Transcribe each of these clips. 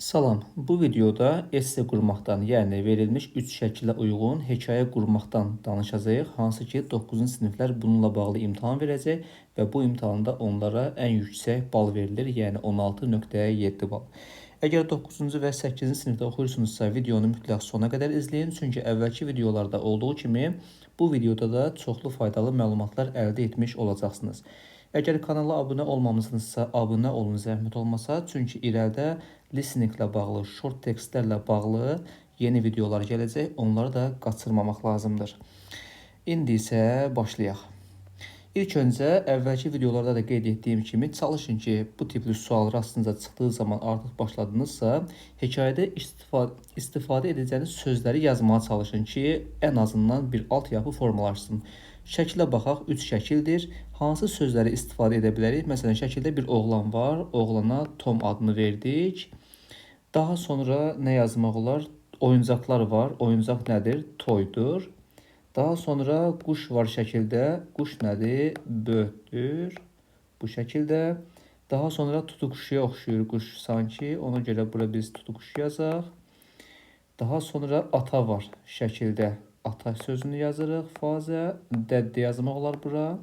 Salam, bu videoda esse qurmaqdan, yəni verilmiş 3 şəkilə uyğun hekayə qurmaqdan danışacağıq. Hansı ki 9-cu siniflər bununla bağlı imtahan verəcək və bu imtahanda onlara ən yüksək bal verilir, yəni 16,7 bal. Əgər 9-cu və 8-ci sinifdə oxuyursunuzsa, videonu mütləq sona qədər izləyin, çünki əvvəlki videolarda olduğu kimi bu videoda da çoxlu faydalı məlumatlar əldə etmiş olacaqsınız. Əgər kanala abunə olmamısınızsa, abunə olun zəhmət olmasa, çünki irəlidə listeninglə bağlı, short tekstlərlə bağlı yeni videolar gələcək, onları da qaçırmamaq lazımdır. İndi isə başlayaq. İlk öncə əvvəlki videolarda da qeyd etdiyim kimi çalışın ki, bu tipli sual rastınıza çıxdığı zaman artıq başladınızsa, hekayədə istifadə edəcəyiniz sözləri yazmağa çalışın ki, ən azından bir altyapı formalaşsın. Şəkilə baxaq, 3 şəkildir. Hansı sözləri istifadə edə bilərik? Məsələn, şəkildə bir oğlan var, oğlana Tom adını verdik. Daha sonra nə yazmaq olar? Oyuncaqlar var, oyuncaq nədir? Toydur. Daha sonra quş var şəkildə. Quş nədir? Böğdür. Bu şəkildə. Daha sonra tutuquşuya oxşuyur quş sanki. Ona görə bura biz tutuquşu yazaq. Daha sonra ata var şəkildə. Ata sözünü yazırıq. Fazə. Dəddə yazmaq olar bura.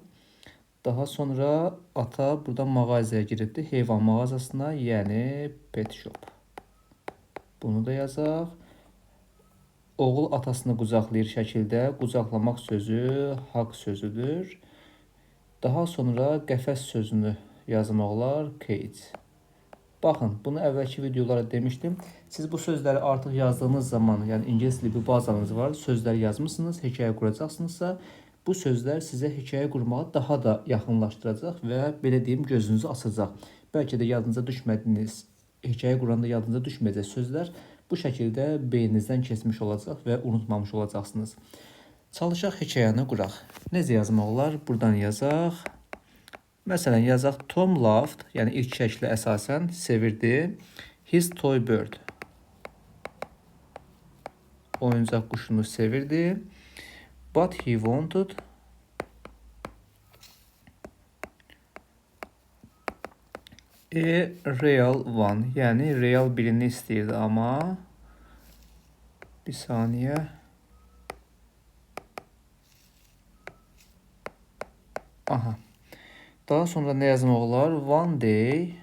Daha sonra ata burada mağazaya giribdir. Heyvan mağazasına, yəni pet shop. Bunu da yazaq. Oğul atasını qucaqlayır şəkildə. Qucaqlamaq sözü haqq sözüdür. Daha sonra qəfəs sözünü yazmaq olar. Cage. Baxın, bunu əvvəlki videolarda demişdim. Siz bu sözləri artıq yazdığınız zaman, yəni ingilis dili bazanız var, sözlər yazmışsınız, hekayə quracaqsınızsa, bu sözlər sizə hekayə qurmağı daha da yaxınlaşdıracaq və belə deyim, gözünüzü açacaq. Bəlkə də yadınıza düşmədiniz, hekayə quranda yadınıza düşməyəcək sözlər bu şəkildə beyninizdən keçmiş olacaq və unutmamış olacaqsınız. Çalışaq hekayəni quraq. Necə yazmaq olar? Buradan yazaq. Məsələn, yazaq Tom loved, yəni ilk şəklə əsasən sevirdi. His toy bird. Oyuncaq quşunu sevirdi. But he wanted a real one. Yəni real birini istəyirdi, amma bir saniyə. Aha. Daha sonra nə yazmaq olar? One day.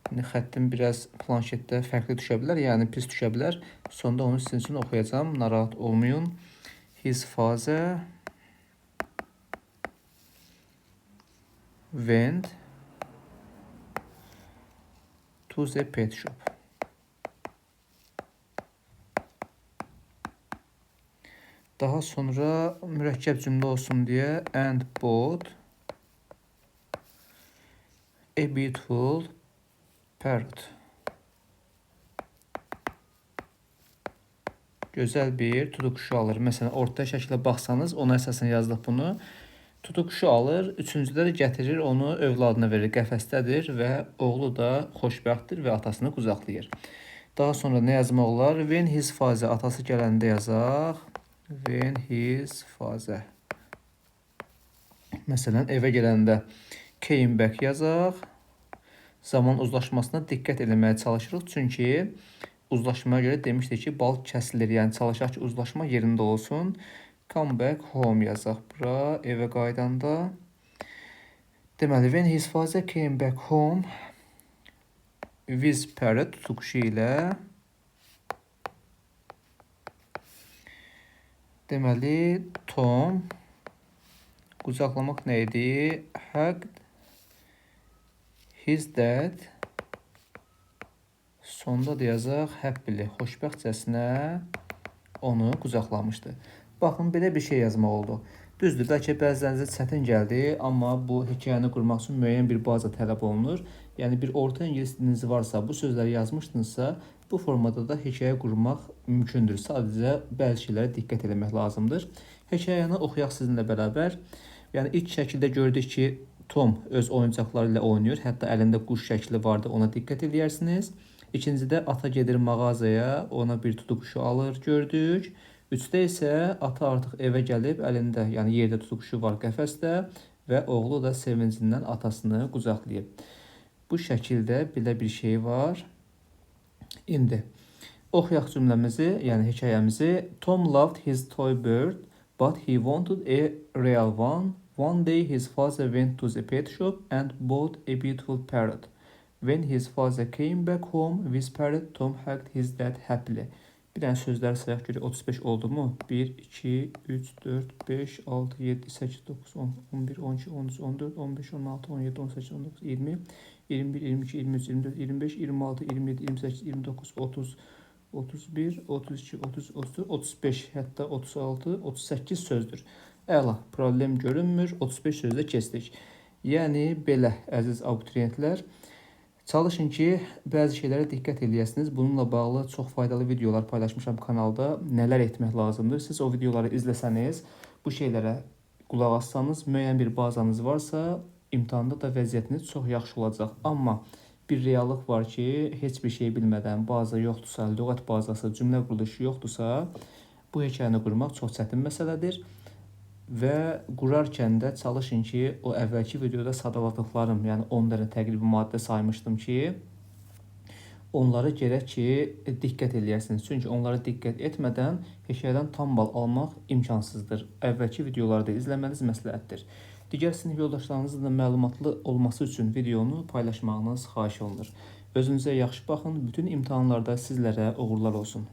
Xəttim biraz planşetdə fərqli düşə bilər, yəni pis düşə bilər. Sonda onu sizin üçün oxuyacağam, narahat olmayın. His father went to the pet shop. Daha sonra mürəkkəb cümlə olsun deyə and bought a beautiful parrot. Gözəl bir tutuquşu alır. Məsələn, orta şəklə baxsanız, ona əsasən yazdıq bunu. Tutuquşu alır, üçüncüdə də gətirir, onu övladına verir, qəfəsdədir və oğlu da xoşbəxtdir və atasını qucaqlayır. Daha sonra nə yazmaq olar? When his father, atası gələndə yazaq. When his father. Məsələn, evə gələndə came back yazaq. Zaman uzlaşmasına diqqət etməyə çalışırıq, çünki uzlaşmaya görə demişdik ki, bal kəsilir, yəni çalışaq ki, uzlaşma yerində olsun. Come back home yazaq bura, evə qaydanda. Deməli, when his father came back home with parrot, tutuquşu ilə. Deməli, Tom qucaqlamaq nə idi? Hugged his dad. Sonda da yazaq happily, xoşbəxtcəsinə onu qucaqlamışdı. Baxın, belə bir şey yazmaq oldu. Düzdür, bəlkə bəzilərinizə çətin gəldi, amma bu hekayəni qurmaq üçün müəyyən bir baza tələb olunur. Yəni, bir orta ingilis diliniz varsa, bu sözləri yazmışdınızsa, bu formada da hekayə qurmaq mümkündür. Sadəcə bəzi şeylərə diqqət etmək lazımdır. Hekayəni oxuyaq sizinlə bərabər. Yəni, ilk şəkildə gördük ki, Tom öz oyuncaqları ilə oynayır. Hətta əlində quş şəkli vardı, ona diqqət edərsiniz. İkincidə ata gedir mağazaya, ona bir tutuquşu alır, gördük. Üçdə isə ata artıq evə gəlib, əlində, yəni yerdə tutuquşu var qəfəsdə və oğlu da sevincindən atasını qucaqlayıb. Bu şəkildə belə bir şey var. İndi oxuyaq cümləmizi, yəni hekayəmizi. Tom loved his toy bird, but he wanted a real one. One day his father went to the pet shop and bought a beautiful parrot. When his father came back home with parrot, Tom hugged his dad happily. Bir dənə sözləri sayaq görək 35 oldu mu? 1, 2, 3, 4, 5, 6, 7, 8, 9, 10, 11, 12, 13, 14, 15, 16, 17, 18, 19, 20, 21, 22, 23, 24, 25, 26, 27, 28, 29, 30, 31, 32, 30, 34, 35, hətta 36, 38 sözdür. Əla, problem görünmür. 35 sözdə keçdik. Yəni belə əziz abituriyentlər, çalışın ki, bəzi şeylərə diqqət eləyəsiniz. Bununla bağlı çox faydalı videolar paylaşmışam kanalda. Nələr etmək lazımdır? Siz o videoları izləsəniz, bu şeylərə qulaq assanız, müəyyən bir bazanız varsa, imtahanda da vəziyyətiniz çox yaxşı olacaq. Amma bir reallıq var ki, heç bir şey bilmədən, baza yoxdursa, lüğət bazası, cümlə quruluşu yoxdursa, bu hekayəni qurmaq çox çətin məsələdir. Və qurarkən də çalışın ki, o əvvəlki videoda sadaladıqlarım, yəni 10 dənə təqribi maddə saymışdım ki, onlara gərək ki, diqqət eləyəsiniz. Çünki onlara diqqət etmədən hekayədən tam bal almaq imkansızdır. Əvvəlki videoları da izləməniz məsləhətdir. Digər sinif yoldaşlarınızla məlumatlı olması üçün videonu paylaşmağınız xahiş olunur. Özünüzə yaxşı baxın. Bütün imtahanlarda sizlərə uğurlar olsun.